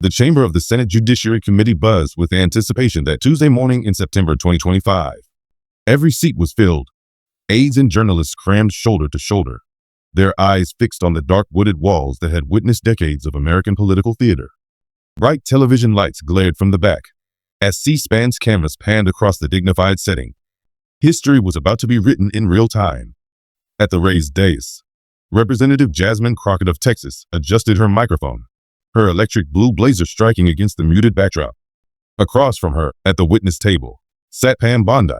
The chamber of the Senate Judiciary Committee buzzed with anticipation that Tuesday morning in September 2025. Every seat was filled. Aides and journalists crammed shoulder to shoulder, their eyes fixed on the dark wooded walls that had witnessed decades of American political theater. Bright television lights glared from the back as C-SPAN's cameras panned across the dignified setting. History was about to be written in real time. At the raised dais, Representative Jasmine Crockett of Texas adjusted her microphone, her electric blue blazer striking against the muted backdrop. Across from her, at the witness table, sat Bondi,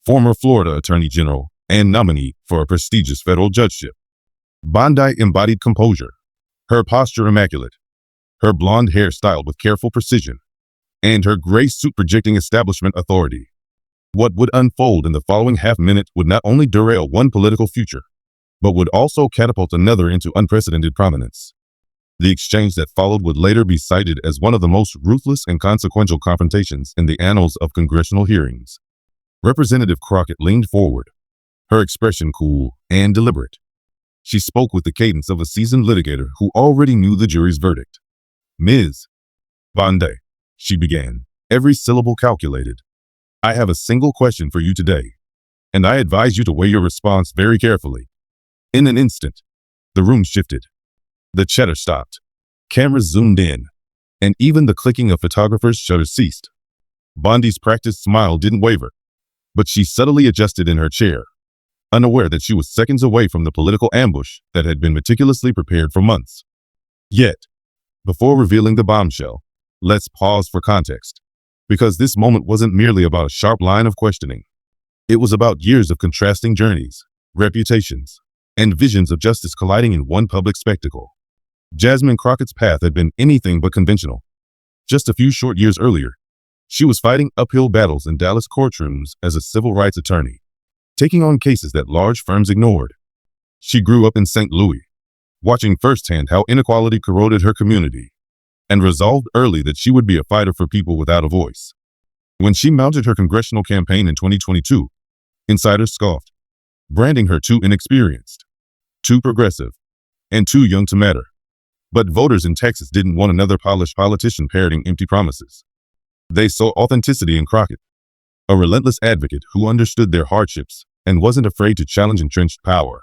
former Florida Attorney General and nominee for a prestigious federal judgeship. Bondi embodied composure, her posture immaculate, her blonde hair styled with careful precision, and her gray suit projecting establishment authority. What would unfold in the following half-minute would not only derail one political future, but would also catapult another into unprecedented prominence. The exchange that followed would later be cited as one of the most ruthless and consequential confrontations in the annals of congressional hearings. Representative Crockett leaned forward, her expression cool and deliberate. She spoke with the cadence of a seasoned litigator who already knew the jury's verdict. "Ms. Bondi," she began, every syllable calculated, "I have a single question for you today, and I advise you to weigh your response very carefully." In an instant, the room shifted. The chatter stopped. Cameras zoomed in, and even the clicking of photographers' shutters ceased. Bondi's practiced smile didn't waver, but she subtly adjusted in her chair, unaware that she was seconds away from the political ambush that had been meticulously prepared for months. Yet, before revealing the bombshell, let's pause for context, because this moment wasn't merely about a sharp line of questioning. It was about years of contrasting journeys, reputations, and visions of justice colliding in one public spectacle. Jasmine Crockett's path had been anything but conventional. Just a few short years earlier, she was fighting uphill battles in Dallas courtrooms as a civil rights attorney, taking on cases that large firms ignored. She grew up in St. Louis, watching firsthand how inequality corroded her community, and resolved early that she would be a fighter for people without a voice. When she mounted her congressional campaign in 2022, insiders scoffed, branding her too inexperienced, too progressive, and too young to matter. But voters in Texas didn't want another polished politician parroting empty promises. They saw authenticity in Crockett, a relentless advocate who understood their hardships and wasn't afraid to challenge entrenched power.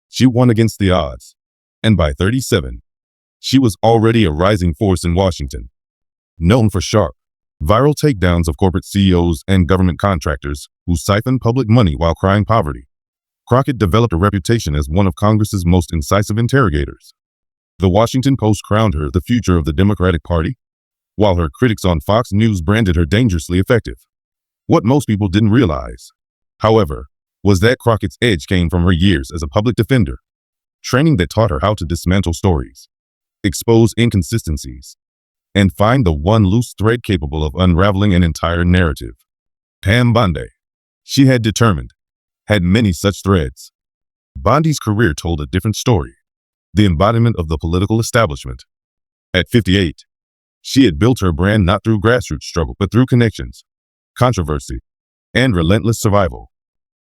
She won against the odds, and by 37, she was already a rising force in Washington. Known for sharp, viral takedowns of corporate CEOs and government contractors who siphoned public money while crying poverty, Crockett developed a reputation as one of Congress's most incisive interrogators. The Washington Post crowned her the future of the Democratic Party, while her critics on Fox News branded her dangerously effective. What most people didn't realize, however, was that Crockett's edge came from her years as a public defender, training that taught her how to dismantle stories, expose inconsistencies, and find the one loose thread capable of unraveling an entire narrative. Bondi, she had determined, had many such threads. Bondi's career told a different story, the embodiment of the political establishment. At 58, she had built her brand not through grassroots struggle, but through connections, controversy, and relentless survival.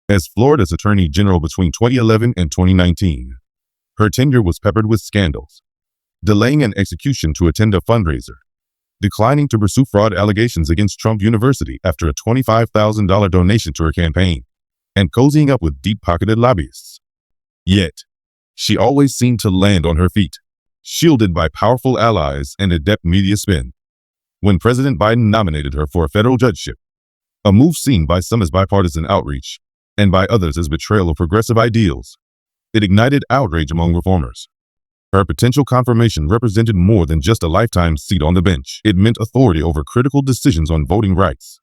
As Florida's Attorney General between 2011 and 2019, her tenure was peppered with scandals, delaying an execution to attend a fundraiser, declining to pursue fraud allegations against Trump University after a $25,000 donation to her campaign, and cozying up with deep-pocketed lobbyists. Yet, she always seemed to land on her feet, shielded by powerful allies and adept media spin. When President Biden nominated her for a federal judgeship, a move seen by some as bipartisan outreach, and by others as betrayal of progressive ideals, it ignited outrage among reformers. Her potential confirmation represented more than just a lifetime seat on the bench. It meant authority over critical decisions on voting rights,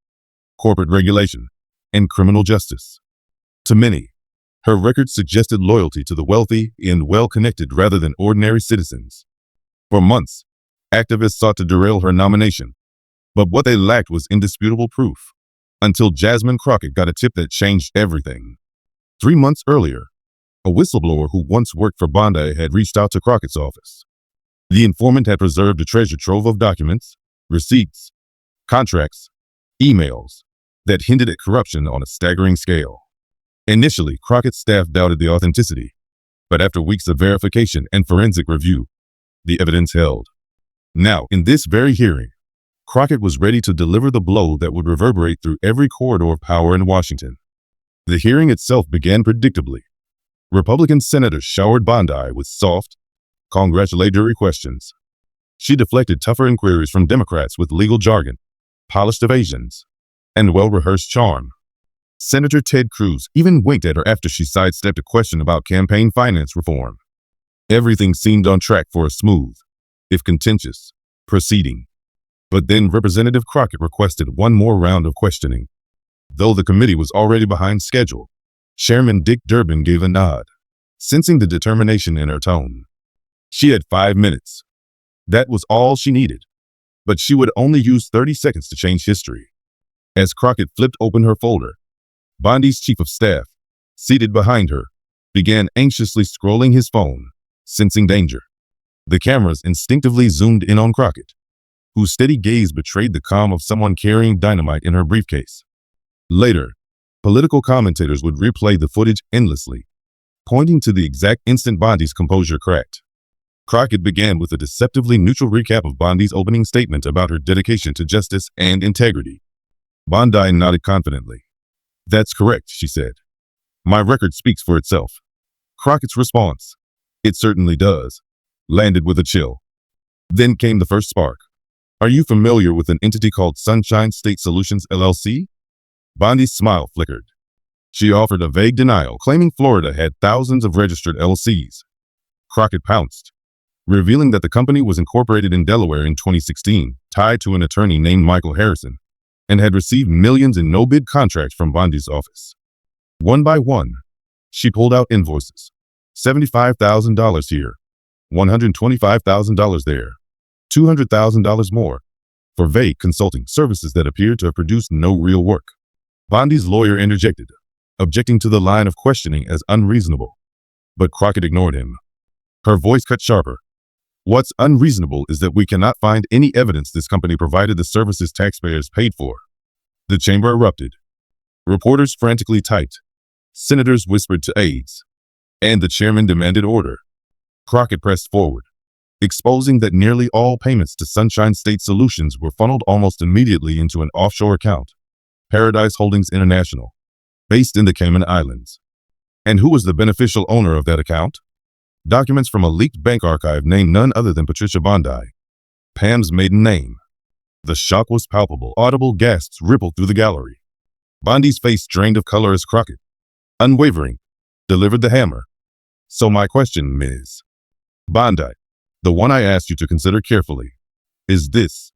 corporate regulation, and criminal justice. To many, her record suggested loyalty to the wealthy and well-connected rather than ordinary citizens. For months, activists sought to derail her nomination, but what they lacked was indisputable proof, until Jasmine Crockett got a tip that changed everything. 3 months earlier, a whistleblower who once worked for Bondi had reached out to Crockett's office. The informant had preserved a treasure trove of documents, receipts, contracts, emails that hinted at corruption on a staggering scale. Initially, Crockett's staff doubted the authenticity, but after weeks of verification and forensic review, the evidence held. Now, in this very hearing, Crockett was ready to deliver the blow that would reverberate through every corridor of power in Washington. The hearing itself began predictably. Republican senators showered Bondi with soft, congratulatory questions. She deflected tougher inquiries from Democrats with legal jargon, polished evasions, and well-rehearsed charm. Senator Ted Cruz even winked at her after she sidestepped a question about campaign finance reform. Everything seemed on track for a smooth, if contentious, proceeding. But then Representative Crockett requested one more round of questioning. Though the committee was already behind schedule, Chairman Dick Durbin gave a nod, sensing the determination in her tone. She had 5 minutes. That was all she needed. But she would only use 30 seconds to change history. As Crockett flipped open her folder, Bondi's chief of staff, seated behind her, began anxiously scrolling his phone, sensing danger. The cameras instinctively zoomed in on Crockett, whose steady gaze betrayed the calm of someone carrying dynamite in her briefcase. Later, political commentators would replay the footage endlessly, pointing to the exact instant Bondi's composure cracked. Crockett began with a deceptively neutral recap of Bondi's opening statement about her dedication to justice and integrity. Bondi nodded confidently. "That's correct," she said. "My record speaks for itself." Crockett's response, "It certainly does," landed with a chill. Then came the first spark. "Are you familiar with an entity called Sunshine State Solutions, LLC? Bondi's smile flickered. She offered a vague denial, claiming Florida had thousands of registered LLCs. Crockett pounced, revealing that the company was incorporated in Delaware in 2016, tied to an attorney named Michael Harrison, and had received millions in no-bid contracts from Bondi's office. One by one, she pulled out invoices. $75,000 here, $125,000 there, $200,000 more, for vague consulting services that appeared to have produced no real work. Bondi's lawyer interjected, objecting to the line of questioning as unreasonable. But Crockett ignored him. Her voice cut sharper. "What's unreasonable is that we cannot find any evidence this company provided the services taxpayers paid for." The chamber erupted. Reporters frantically typed. Senators whispered to aides. And the chairman demanded order. Crockett pressed forward, exposing that nearly all payments to Sunshine State Solutions were funneled almost immediately into an offshore account, Paradise Holdings International, based in the Cayman Islands. And who was the beneficial owner of that account? Documents from a leaked bank archive named none other than Patricia Bondi, Pam's maiden name. The shock was palpable. Audible gasps rippled through the gallery. Bondi's face drained of color as Crockett, unwavering, delivered the hammer. "So my question, Ms. Bondi, the one I asked you to consider carefully, is this.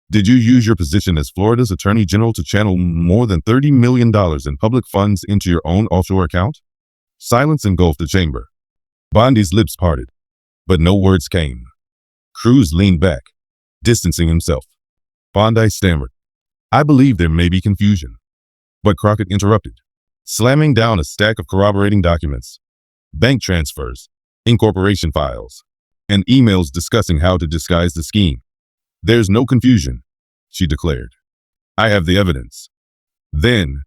Did you use your position as Florida's Attorney General to channel more than $30 million in public funds into your own offshore account?" Silence engulfed the chamber. Bondi's lips parted, but no words came. Cruz leaned back, distancing himself. Bondi stammered, "I believe there may be confusion." But Crockett interrupted, slamming down a stack of corroborating documents, bank transfers, incorporation files, and emails discussing how to disguise the scheme. "There's no confusion," she declared. "I have the evidence." Then,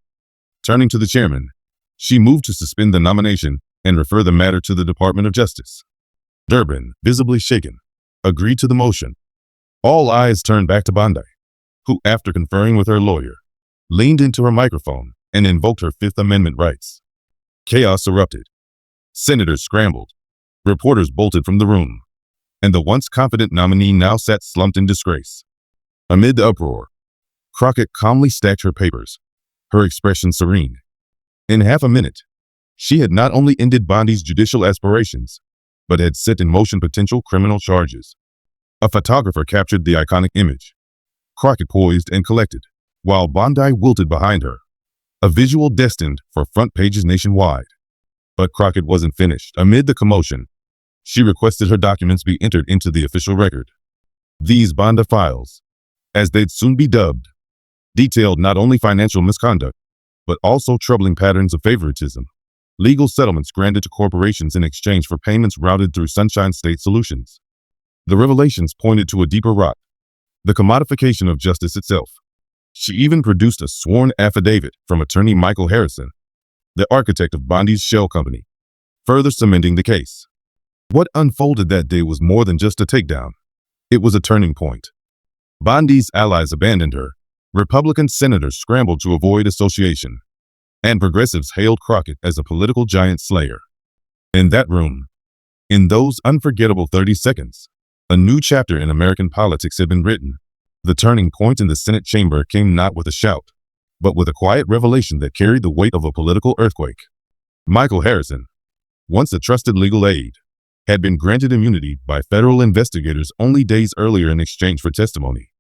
turning to the chairman, she moved to suspend the nomination and refer the matter to the Department of Justice. Durbin, visibly shaken, agreed to the motion. All eyes turned back to Bondi, who, after conferring with her lawyer, leaned into her microphone and invoked her Fifth Amendment rights. Chaos erupted. Senators scrambled. Reporters bolted from the room. And the once confident nominee now sat slumped in disgrace. Amid the uproar, Crockett calmly stacked her papers, her expression serene. In half a minute, she had not only ended Bondi's judicial aspirations, but had set in motion potential criminal charges. A photographer captured the iconic image. Crockett poised and collected, while Bondi wilted behind her, a visual destined for front pages nationwide. But Crockett wasn't finished. Amid the commotion, she requested her documents be entered into the official record. These Bondi files, as they'd soon be dubbed, detailed not only financial misconduct, but also troubling patterns of favoritism, legal settlements granted to corporations in exchange for payments routed through Sunshine State Solutions. The revelations pointed to a deeper rot, the commodification of justice itself. She even produced a sworn affidavit from attorney Michael Harrison, the architect of Bondi's shell company, further cementing the case. What unfolded that day was more than just a takedown. It was a turning point. Bondi's allies abandoned her. Republican senators scrambled to avoid association, and progressives hailed Crockett as a political giant slayer. In that room, in those unforgettable 30 seconds, a new chapter in American politics had been written. The turning point in the Senate chamber came not with a shout, but with a quiet revelation that carried the weight of a political earthquake. Michael Harrison, once a trusted legal aid, had been granted immunity by federal investigators only days earlier in exchange for testimony.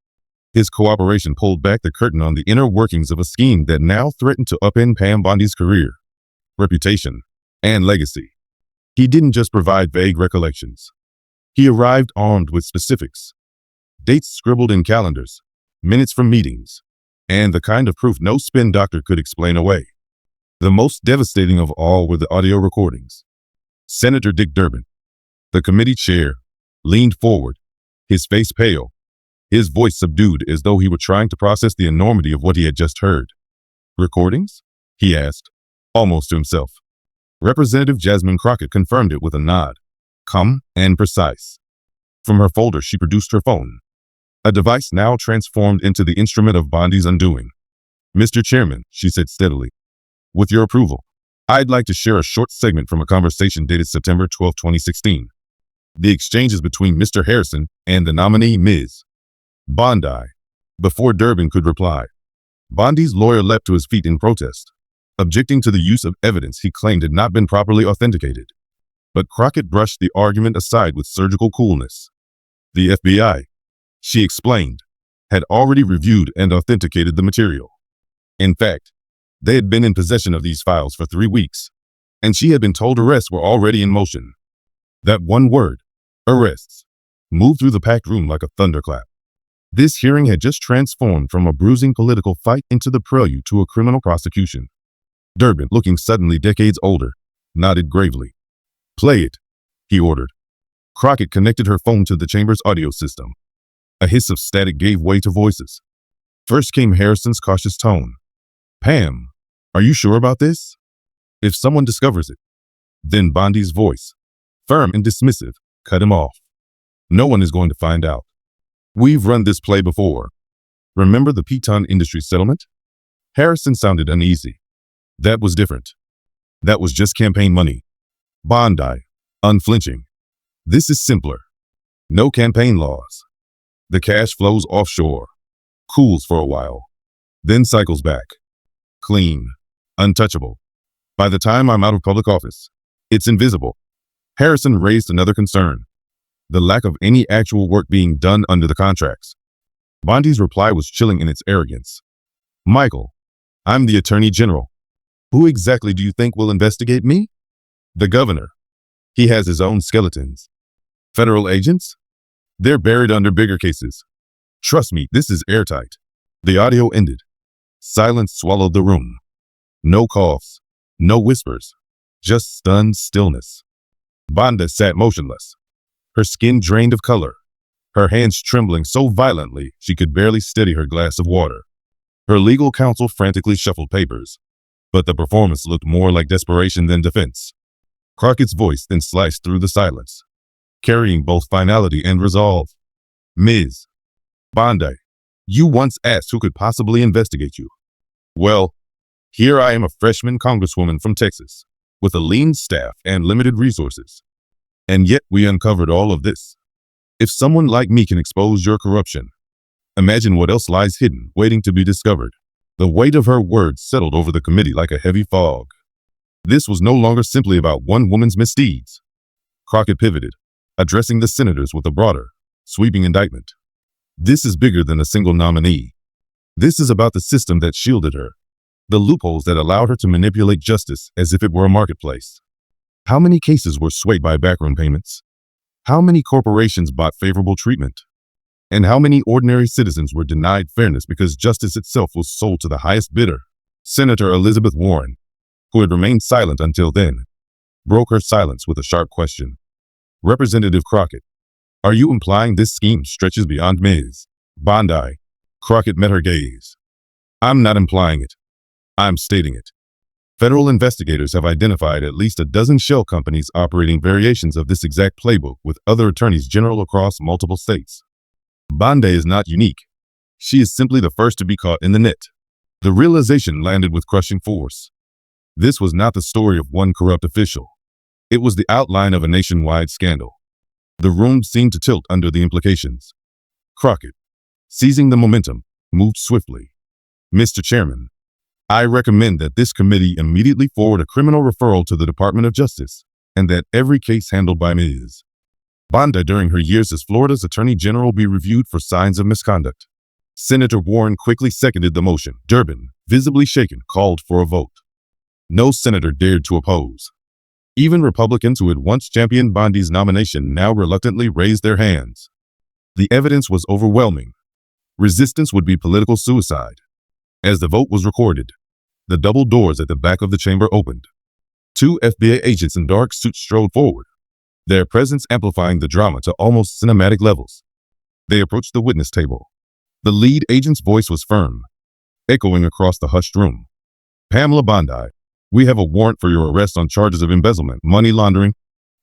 His cooperation pulled back the curtain on the inner workings of a scheme that now threatened to upend Pam Bondi's career, reputation, and legacy. He didn't just provide vague recollections. He arrived armed with specifics, dates scribbled in calendars, minutes from meetings, and the kind of proof no spin doctor could explain away. The most devastating of all were the audio recordings. Senator Dick Durbin, the committee chair, leaned forward, his face pale, his voice subdued as though he were trying to process the enormity of what he had just heard. "Recordings?" he asked, almost to himself. Representative Jasmine Crockett confirmed it with a nod, calm and precise. From her folder, she produced her phone, a device now transformed into the instrument of Bondi's undoing. "Mr. Chairman," she said steadily, "with your approval, I'd like to share a short segment from a conversation dated September 12, 2016. The exchanges between Mr. Harrison and the nominee, Ms. Bondi." Before Durbin could reply, Bondi's lawyer leapt to his feet in protest, objecting to the use of evidence he claimed had not been properly authenticated. But Crockett brushed the argument aside with surgical coolness. The FBI, she explained, had already reviewed and authenticated the material. In fact, they had been in possession of these files for 3 weeks, and she had been told arrests were already in motion. That one word, arrests, moved through the packed room like a thunderclap. This hearing had just transformed from a bruising political fight into the prelude to a criminal prosecution. Durbin, looking suddenly decades older, nodded gravely. "Play it," he ordered. Crockett connected her phone to the chamber's audio system. A hiss of static gave way to voices. First came Harrison's cautious tone. "Pam, are you sure about this? If someone discovers it." Then Bondi's voice, firm and dismissive, cut him off. "No one is going to find out. We've run this play before. Remember the Piton Industries settlement?" Harrison sounded uneasy. "That was different. That was just campaign money." Bondi, unflinching. "This is simpler. No campaign laws. The cash flows offshore, cools for a while, then cycles back. Clean, untouchable. By the time I'm out of public office, it's invisible." Harrison raised another concern: the lack of any actual work being done under the contracts. Bondi's reply was chilling in its arrogance. "Michael, I'm the Attorney General. Who exactly do you think will investigate me?" "The governor. He has his own skeletons." "Federal agents? They're buried under bigger cases. Trust me, this is airtight." The audio ended. Silence swallowed the room. No coughs, no whispers, just stunned stillness. Bondi sat motionless, her skin drained of color, her hands trembling so violently she could barely steady her glass of water. Her legal counsel frantically shuffled papers, but the performance looked more like desperation than defense. Crockett's voice then sliced through the silence, carrying both finality and resolve. "Ms. Bondi, you once asked who could possibly investigate you. Well, here I am, a freshman congresswoman from Texas, with a lean staff and limited resources. And yet we uncovered all of this. If someone like me can expose your corruption, imagine what else lies hidden, waiting to be discovered." The weight of her words settled over the committee like a heavy fog. This was no longer simply about one woman's misdeeds. Crockett pivoted, addressing the senators with a broader, sweeping indictment. This is bigger than a single nominee. This is about the system that shielded her, the loopholes that allowed her to manipulate justice as if it were a marketplace. How many cases were swayed by backroom payments? How many corporations bought favorable treatment? And how many ordinary citizens were denied fairness because justice itself was sold to the highest bidder? Senator Elizabeth Warren, who had remained silent until then, broke her silence with a sharp question. "Representative Crockett, are you implying this scheme stretches beyond Ms. Bondi?" Crockett met her gaze. "I'm not implying it. I'm stating it. Federal investigators have identified at least a dozen shell companies operating variations of this exact playbook with other attorneys general across multiple states. Bondi is not unique. She is simply the first to be caught in the net. The realization landed with crushing force. This was not the story of one corrupt official. It was the outline of a nationwide scandal. The room seemed to tilt under the implications. Crockett, seizing the momentum, moved swiftly. Mr. Chairman, I recommend that this committee immediately forward a criminal referral to the Department of Justice, and that every case handled by Ms. Bondi during her years as Florida's Attorney General be reviewed for signs of misconduct. Senator Warren quickly seconded the motion. Durbin, visibly shaken, called for a vote. No senator dared to oppose. Even Republicans who had once championed Bondi's nomination now reluctantly raised their hands. The evidence was overwhelming. Resistance would be political suicide. As the vote was recorded, the double doors at the back of the chamber opened. 2 FBI agents in dark suits strode forward, their presence amplifying the drama to almost cinematic levels. They approached the witness table. The lead agent's voice was firm, echoing across the hushed room. Pamela Bondi, we have a warrant for your arrest on charges of embezzlement, money laundering,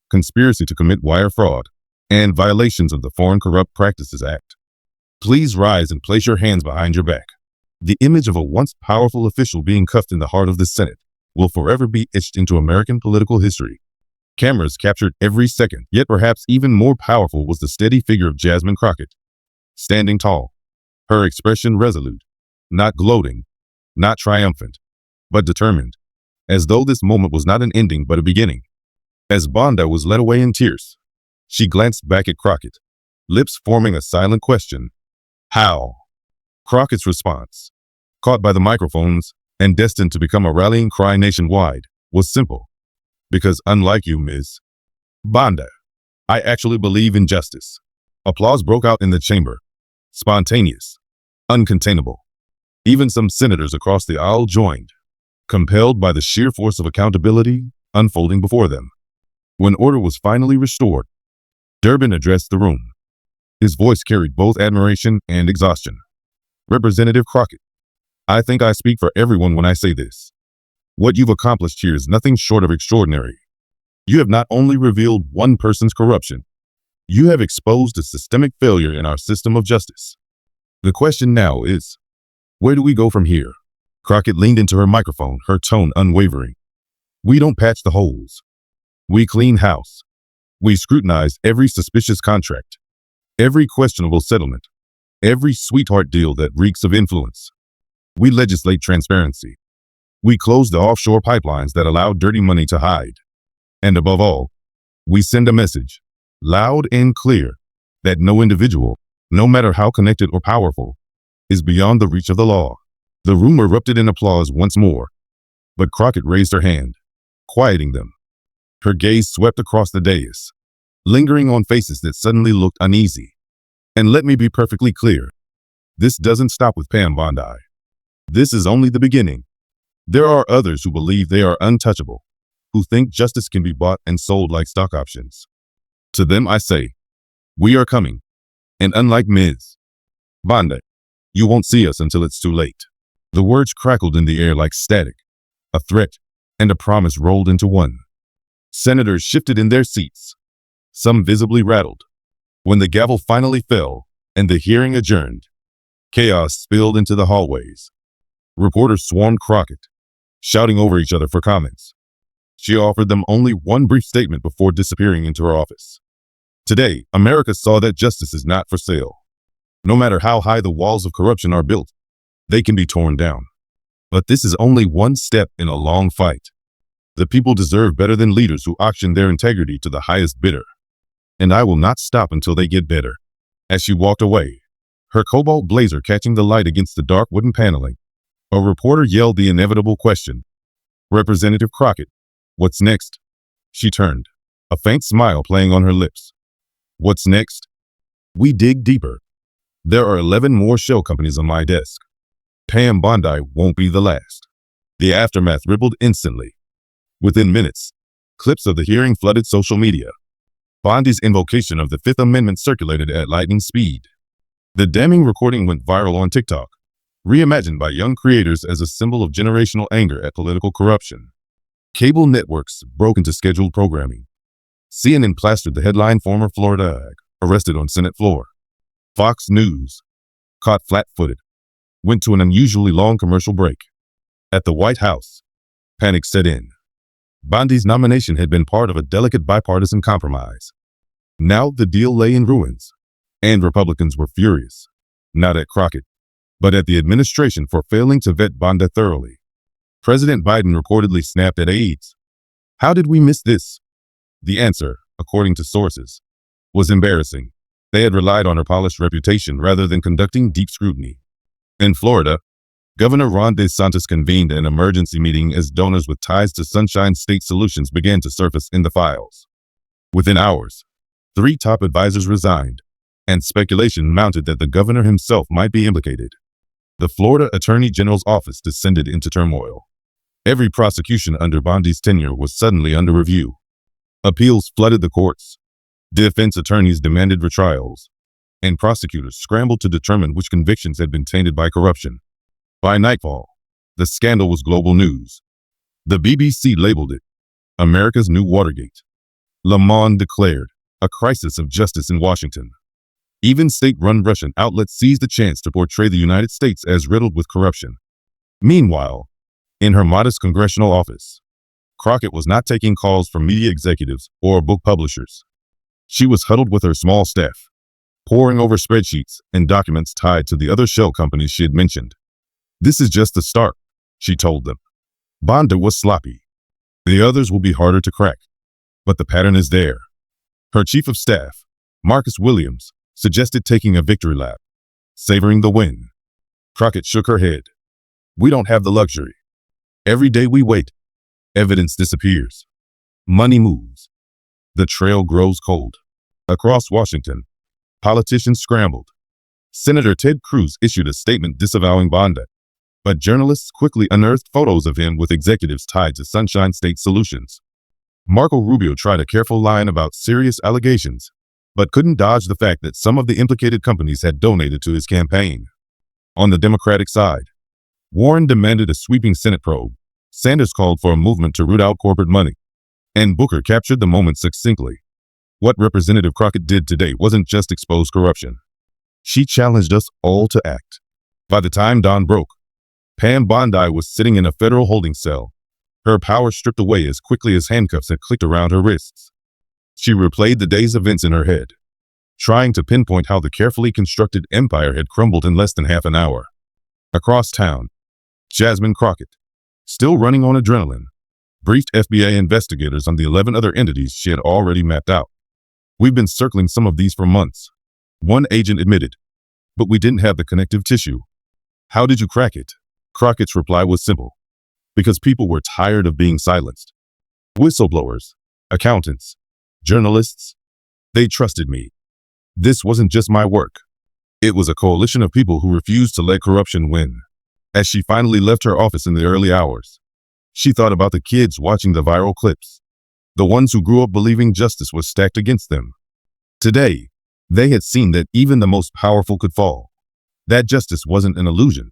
conspiracy to commit wire fraud, and violations of the Foreign Corrupt Practices Act. Please rise and place your hands behind your back. The image of a once powerful official being cuffed in the heart of the Senate will forever be etched into American political history. Cameras captured every second, yet perhaps even more powerful was the steady figure of Jasmine Crockett, standing tall, her expression resolute, not gloating, not triumphant, but determined, as though this moment was not an ending but a beginning. As Bondi was led away in tears, she glanced back at Crockett, lips forming a silent question. How? Crockett's response, caught by the microphones and destined to become a rallying cry nationwide, was simple. Because unlike you, Ms. Bondi, I actually believe in justice. Applause broke out in the chamber, spontaneous, uncontainable. Even some senators across the aisle joined, compelled by the sheer force of accountability unfolding before them. When order was finally restored, Durbin addressed the room. His voice carried both admiration and exhaustion. Representative Crockett, I think I speak for everyone when I say this. What you've accomplished here is nothing short of extraordinary. You have not only revealed one person's corruption, you have exposed a systemic failure in our system of justice. The question now is, where do we go from here? Crockett leaned into her microphone, her tone unwavering. We don't patch the holes. We clean house. We scrutinize every suspicious contract, every questionable settlement, every sweetheart deal that reeks of influence. We legislate transparency. We close the offshore pipelines that allow dirty money to hide. And above all, we send a message, loud and clear, that no individual, no matter how connected or powerful, is beyond the reach of the law. The room erupted in applause once more, but Crockett raised her hand, quieting them. Her gaze swept across the dais, lingering on faces that suddenly looked uneasy. And let me be perfectly clear, this doesn't stop with Pam Bondi. This is only the beginning. There are others who believe they are untouchable, who think justice can be bought and sold like stock options. To them I say, we are coming, and unlike Ms. Bondi, you won't see us until it's too late. The words crackled in the air like static. A threat and a promise rolled into one. Senators shifted in their seats, some visibly rattled. When the gavel finally fell and the hearing adjourned, chaos spilled into the hallways. Reporters swarmed Crockett, shouting over each other for comments. She offered them only one brief statement before disappearing into her office. Today, America saw that justice is not for sale. No matter how high the walls of corruption are built, they can be torn down. But this is only one step in a long fight. The people deserve better than leaders who auction their integrity to the highest bidder. And I will not stop until they get better. As she walked away, her cobalt blazer catching the light against the dark wooden paneling, a reporter yelled the inevitable question. Representative Crockett, what's next? She turned, a faint smile playing on her lips. What's next? We dig deeper. There are 11 more shell companies on my desk. Pam Bondi won't be the last. The aftermath rippled instantly. Within minutes, clips of the hearing flooded social media. Bondi's invocation of the Fifth Amendment circulated at lightning speed. The damning recording went viral on TikTok, reimagined by young creators as a symbol of generational anger at political corruption. Cable networks broke into scheduled programming. CNN plastered the headline, former Florida ag arrested on Senate floor. Fox News, caught flat-footed, went to an unusually long commercial break. At the White House, panic set in. Bondi's nomination had been part of a delicate bipartisan compromise. Now the deal lay in ruins, and Republicans were furious, not at Crockett, but at the administration for failing to vet Bondi thoroughly. President Biden reportedly snapped at aides. "How did we miss this?" The answer, according to sources, was embarrassing. They had relied on her polished reputation rather than conducting deep scrutiny. In Florida, Governor Ron DeSantis convened an emergency meeting as donors with ties to Sunshine State Solutions began to surface in the files. Within hours, 3 top advisors resigned, and speculation mounted that the governor himself might be implicated. The Florida Attorney General's office descended into turmoil. Every prosecution under Bondi's tenure was suddenly under review. Appeals flooded the courts. Defense attorneys demanded retrials, and prosecutors scrambled to determine which convictions had been tainted by corruption. By nightfall, the scandal was global news. The BBC labeled it America's New Watergate. Le Monde declared a crisis of justice in Washington. Even state-run Russian outlets seized the chance to portray the United States as riddled with corruption. Meanwhile, in her modest congressional office, Crockett was not taking calls from media executives or book publishers. She was huddled with her small staff, poring over spreadsheets and documents tied to the other shell companies she had mentioned. "This is just the start," she told them. Bondi was sloppy. The others will be harder to crack, but the pattern is there. Her chief of staff, Marcus Williams, suggested taking a victory lap, savoring the win. Crockett shook her head. "We don't have the luxury. Every day we wait, evidence disappears. Money moves. The trail grows cold." Across Washington, politicians scrambled. Senator Ted Cruz issued a statement disavowing Bondi, but journalists quickly unearthed photos of him with executives tied to Sunshine State Solutions. Marco Rubio tried a careful line about serious allegations, but couldn't dodge the fact that some of the implicated companies had donated to his campaign. On the Democratic side, Warren demanded a sweeping Senate probe. Sanders called for a movement to root out corporate money, and Booker captured the moment succinctly. What Representative Crockett did today wasn't just expose corruption. She challenged us all to act. By the time dawn broke, Pam Bondi was sitting in a federal holding cell, her power stripped away as quickly as handcuffs had clicked around her wrists. She replayed the day's events in her head, trying to pinpoint how the carefully constructed empire had crumbled in less than half an hour. Across town, Jasmine Crockett, still running on adrenaline, briefed FBI investigators on the 11 other entities she had already mapped out. "We've been circling some of these for months," one agent admitted, "but we didn't have the connective tissue." "How did you crack it?" Crockett's reply was simple: "Because people were tired of being silenced. Whistleblowers, accountants, journalists, they trusted me. This wasn't just my work. It was a coalition of people who refused to let corruption win." As she finally left her office in the early hours, she thought about the kids watching the viral clips, the ones who grew up believing justice was stacked against them. Today, they had seen that even the most powerful could fall, that justice wasn't an illusion,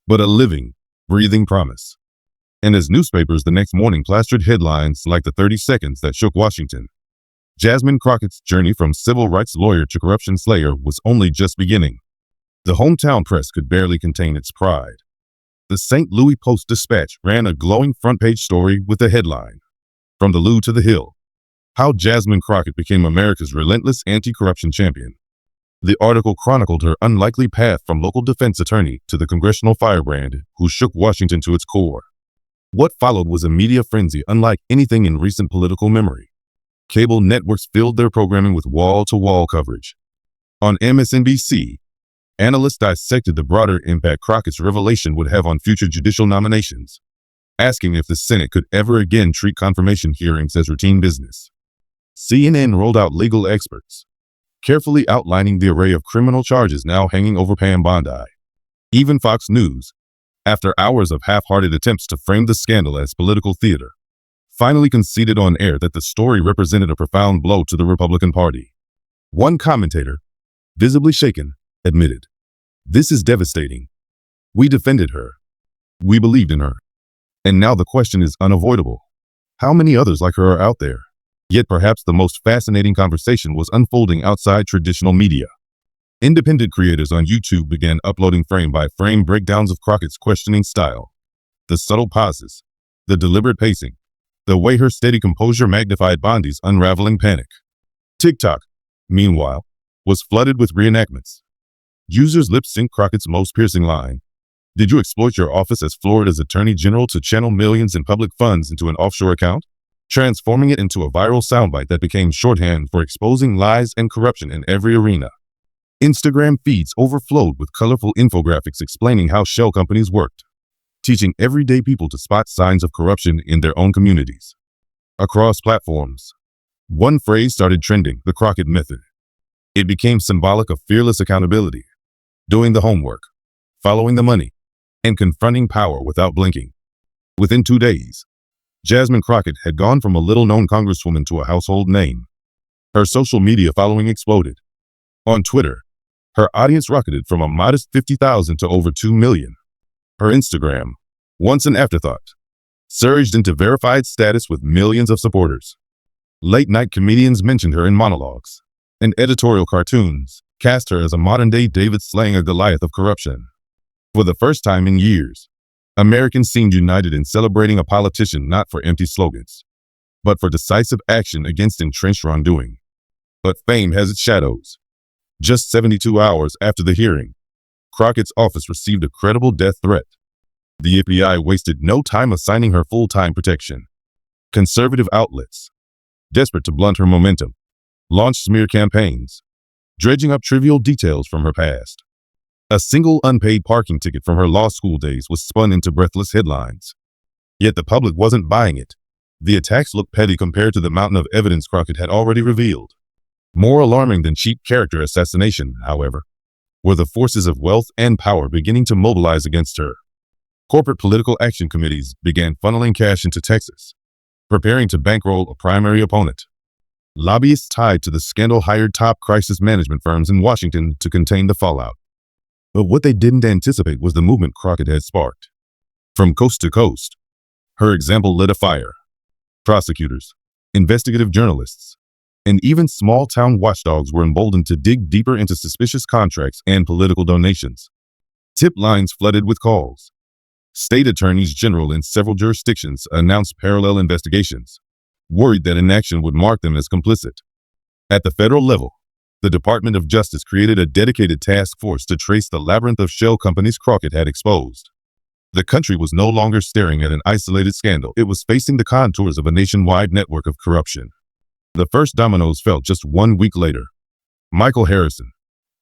but a living, breathing promise. And as newspapers the next morning plastered headlines like the 30 seconds that shook Washington, Jasmine Crockett's journey from civil rights lawyer to corruption slayer was only just beginning. The hometown press could barely contain its pride. The St. Louis Post-Dispatch ran a glowing front-page story with the headline, "From the Lou to the Hill: How Jasmine Crockett Became America's Relentless Anti-Corruption Champion." The article chronicled her unlikely path from local defense attorney to the congressional firebrand who shook Washington to its core. What followed was a media frenzy unlike anything in recent political memory. Cable networks filled their programming with wall-to-wall coverage. On MSNBC, analysts dissected the broader impact Crockett's revelation would have on future judicial nominations, asking if the Senate could ever again treat confirmation hearings as routine business. CNN rolled out legal experts, carefully outlining the array of criminal charges now hanging over Pam Bondi. Even Fox News, after hours of half-hearted attempts to frame the scandal as political theater, finally conceded on air that the story represented a profound blow to the Republican Party. One commentator, visibly shaken, admitted, "This is devastating. We defended her. We believed in her. And now the question is unavoidable. How many others like her are out there?" Yet perhaps the most fascinating conversation was unfolding outside traditional media. Independent creators on YouTube began uploading frame-by-frame breakdowns of Crockett's questioning style. The subtle pauses, the deliberate pacing, the way her steady composure magnified Bondi's unraveling panic. TikTok, meanwhile, was flooded with reenactments. Users lip-synced Crockett's most piercing line. Did you exploit your office as Florida's Attorney General to channel millions in public funds into an offshore account? Transforming it into a viral soundbite that became shorthand for exposing lies and corruption in every arena. Instagram feeds overflowed with colorful infographics explaining how shell companies worked, teaching everyday people to spot signs of corruption in their own communities. Across platforms, one phrase started trending: the Crockett method. It became symbolic of fearless accountability, doing the homework, following the money, and confronting power without blinking. Within 2 days, Jasmine Crockett had gone from a little-known congresswoman to a household name. Her social media following exploded. On Twitter, her audience rocketed from a modest 50,000 to over 2 million. Her Instagram, once an afterthought, surged into verified status with millions of supporters. Late-night comedians mentioned her in monologues, and editorial cartoons cast her as a modern-day David slaying a Goliath of corruption. For the first time in years, Americans seemed united in celebrating a politician not for empty slogans, but for decisive action against entrenched wrongdoing. But fame has its shadows. Just 72 hours after the hearing, Crockett's office received a credible death threat. The FBI wasted no time assigning her full-time protection. Conservative outlets, desperate to blunt her momentum, launched smear campaigns, dredging up trivial details from her past. A single unpaid parking ticket from her law school days was spun into breathless headlines. Yet the public wasn't buying it. The attacks looked petty compared to the mountain of evidence Crockett had already revealed. More alarming than cheap character assassination, however, were the forces of wealth and power beginning to mobilize against her. Corporate political action committees began funneling cash into Texas, preparing to bankroll a primary opponent. Lobbyists tied to the scandal hired top crisis management firms in Washington to contain the fallout. But what they didn't anticipate was the movement Crockett had sparked. From coast to coast, her example lit a fire. Prosecutors, investigative journalists, and even small-town watchdogs were emboldened to dig deeper into suspicious contracts and political donations. Tip lines flooded with calls. State attorneys general in several jurisdictions announced parallel investigations, worried that inaction would mark them as complicit. At the federal level, the Department of Justice created a dedicated task force to trace the labyrinth of shell companies Crockett had exposed. The country was no longer staring at an isolated scandal. It was facing the contours of a nationwide network of corruption. The first dominoes fell just 1 week later. Michael Harrison,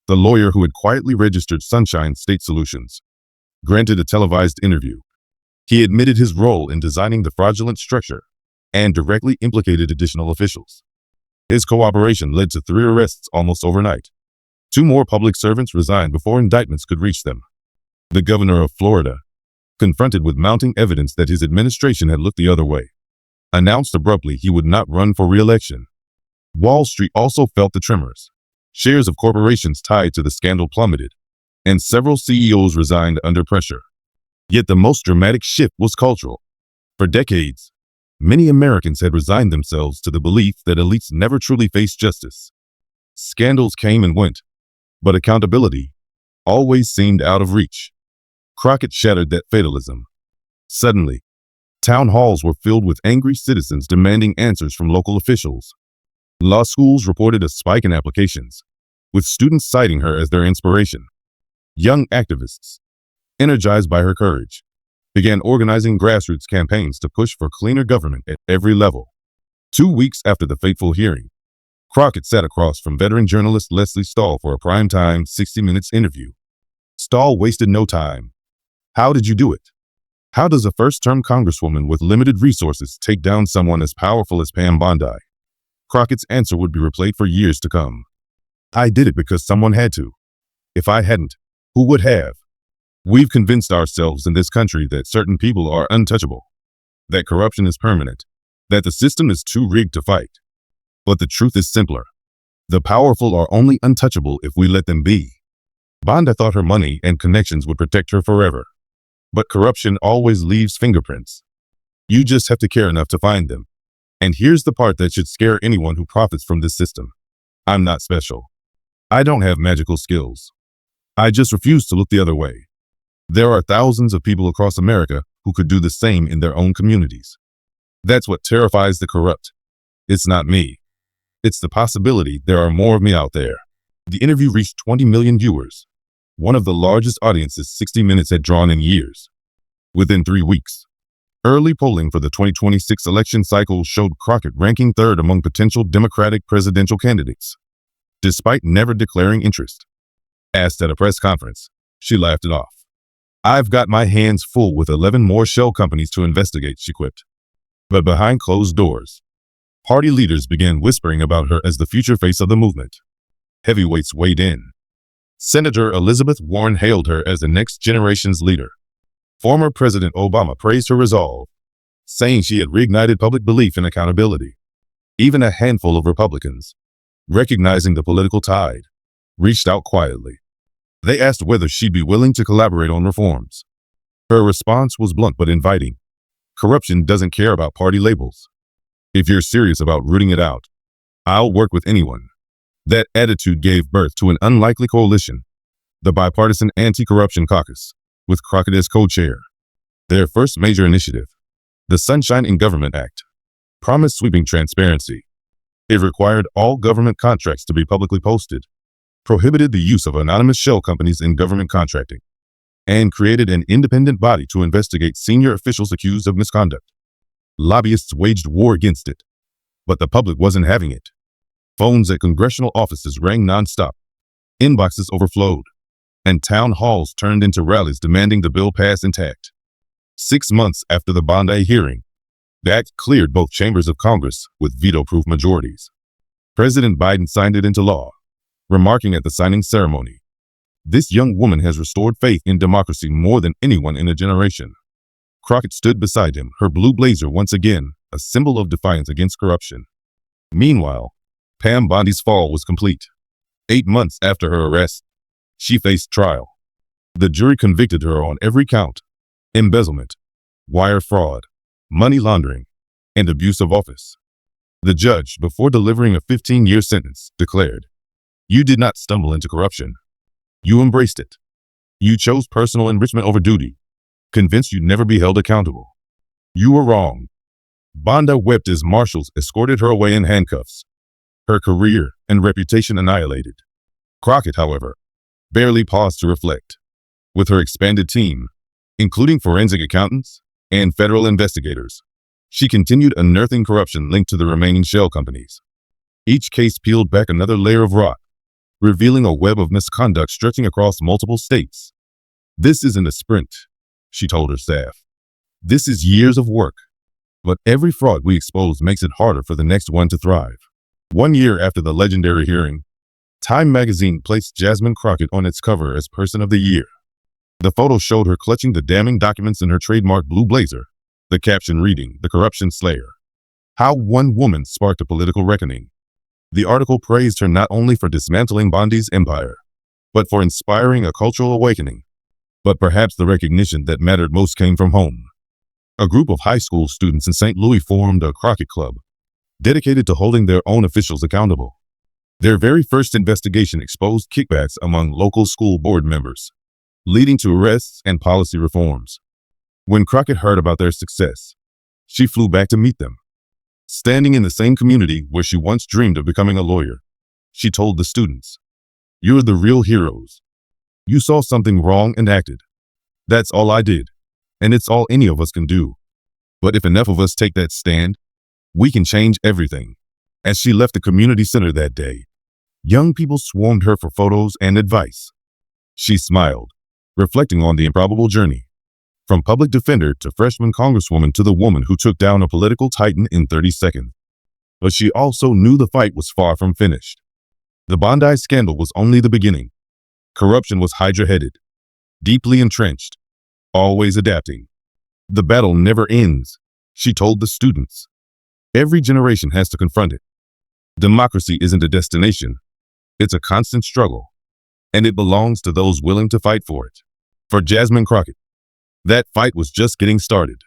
the lawyer who had quietly registered Sunshine State Solutions, granted a televised interview. He admitted his role in designing the fraudulent structure and directly implicated additional officials. His cooperation led to 3 arrests almost overnight. 2 more public servants resigned before indictments could reach them. The governor of Florida, confronted with mounting evidence that his administration had looked the other way, announced abruptly he would not run for re-election. Wall Street also felt the tremors. Shares of corporations tied to the scandal plummeted, and several CEOs resigned under pressure. Yet the most dramatic shift was cultural. For decades, many Americans had resigned themselves to the belief that elites never truly faced justice. Scandals came and went, but accountability always seemed out of reach. Crockett shattered that fatalism. Suddenly, town halls were filled with angry citizens demanding answers from local officials. Law schools reported a spike in applications, with students citing her as their inspiration. Young activists, energized by her courage, began organizing grassroots campaigns to push for cleaner government at every level. 2 weeks after the fateful hearing, Crockett sat across from veteran journalist Leslie Stahl for a primetime 60 Minutes interview. Stahl wasted no time. How did you do it? How does a first-term congresswoman with limited resources take down someone as powerful as Pam Bondi? Crockett's answer would be replayed for years to come. I did it because someone had to. If I hadn't, who would have? We've convinced ourselves in this country that certain people are untouchable, that corruption is permanent, that the system is too rigged to fight. But the truth is simpler. The powerful are only untouchable if we let them be. Bondi thought her money and connections would protect her forever. But corruption always leaves fingerprints. You just have to care enough to find them. And here's the part that should scare anyone who profits from this system. I'm not special. I don't have magical skills. I just refuse to look the other way. There are thousands of people across America who could do the same in their own communities. That's what terrifies the corrupt. It's not me. It's the possibility there are more of me out there. The interview reached 20 million viewers, one of the largest audiences 60 Minutes had drawn in years. Within 3 weeks, early polling for the 2026 election cycle showed Crockett ranking third among potential Democratic presidential candidates, despite never declaring interest. Asked at a press conference, she laughed it off. "I've got my hands full with 11 more shell companies to investigate," she quipped. But behind closed doors, party leaders began whispering about her as the future face of the movement. Heavyweights weighed in. Senator Elizabeth Warren hailed her as the next generation's leader. Former President Obama praised her resolve, saying she had reignited public belief and accountability. Even a handful of Republicans, recognizing the political tide, reached out quietly. They asked whether she'd be willing to collaborate on reforms. Her response was blunt but inviting. Corruption doesn't care about party labels. If you're serious about rooting it out, I'll work with anyone. That attitude gave birth to an unlikely coalition, the Bipartisan Anti-Corruption Caucus, with Crockett as co-chair. Their first major initiative, the Sunshine in Government Act, promised sweeping transparency. It required all government contracts to be publicly posted, prohibited the use of anonymous shell companies in government contracting, and created an independent body to investigate senior officials accused of misconduct. Lobbyists waged war against it, but the public wasn't having it. Phones at congressional offices rang nonstop, inboxes overflowed, and town halls turned into rallies demanding the bill pass intact. 6 months after the Bondi hearing, the act cleared both chambers of Congress with veto-proof majorities. President Biden signed it into law, remarking at the signing ceremony, "This young woman has restored faith in democracy more than anyone in a generation." Crockett stood beside him, her blue blazer once again a symbol of defiance against corruption. Meanwhile, Pam Bondi's fall was complete. 8 months after her arrest, she faced trial. The jury convicted her on every count: embezzlement, wire fraud, money laundering, and abuse of office. The judge, before delivering a 15-year sentence, declared, "You did not stumble into corruption. You embraced it. You chose personal enrichment over duty, convinced you'd never be held accountable. You were wrong." Bondi wept as marshals escorted her away in handcuffs, her career and reputation annihilated. Crockett, however, barely paused to reflect. With her expanded team, including forensic accountants and federal investigators, she continued unearthing corruption linked to the remaining shell companies. Each case peeled back another layer of rock, revealing a web of misconduct stretching across multiple states. "This isn't a sprint," she told her staff. "This is years of work. But every fraud we expose makes it harder for the next one to thrive." 1 year after the legendary hearing, Time magazine placed Jasmine Crockett on its cover as Person of the Year. The photo showed her clutching the damning documents in her trademark blue blazer, the caption reading, "The Corruption Slayer: How One Woman Sparked a Political Reckoning." The article praised her not only for dismantling Bondi's empire, but for inspiring a cultural awakening. But perhaps the recognition that mattered most came from home. A group of high school students in St. Louis formed a Crockett Club, dedicated to holding their own officials accountable. Their very first investigation exposed kickbacks among local school board members, leading to arrests and policy reforms. When Crockett heard about their success, she flew back to meet them. Standing in the same community where she once dreamed of becoming a lawyer, she told the students, "You're the real heroes. You saw something wrong and acted. That's all I did, and it's all any of us can do. But if enough of us take that stand, we can change everything." As she left the community center that day, young people swarmed her for photos and advice. She smiled, reflecting on the improbable journey, from public defender to freshman congresswoman to the woman who took down a political titan in 30 seconds. But she also knew the fight was far from finished. The Bondi scandal was only the beginning. Corruption was hydra-headed, deeply entrenched, always adapting. "The battle never ends," she told the students. "Every generation has to confront it. Democracy isn't a destination. It's a constant struggle, and it belongs to those willing to fight for it." For Jasmine Crockett, that fight was just getting started.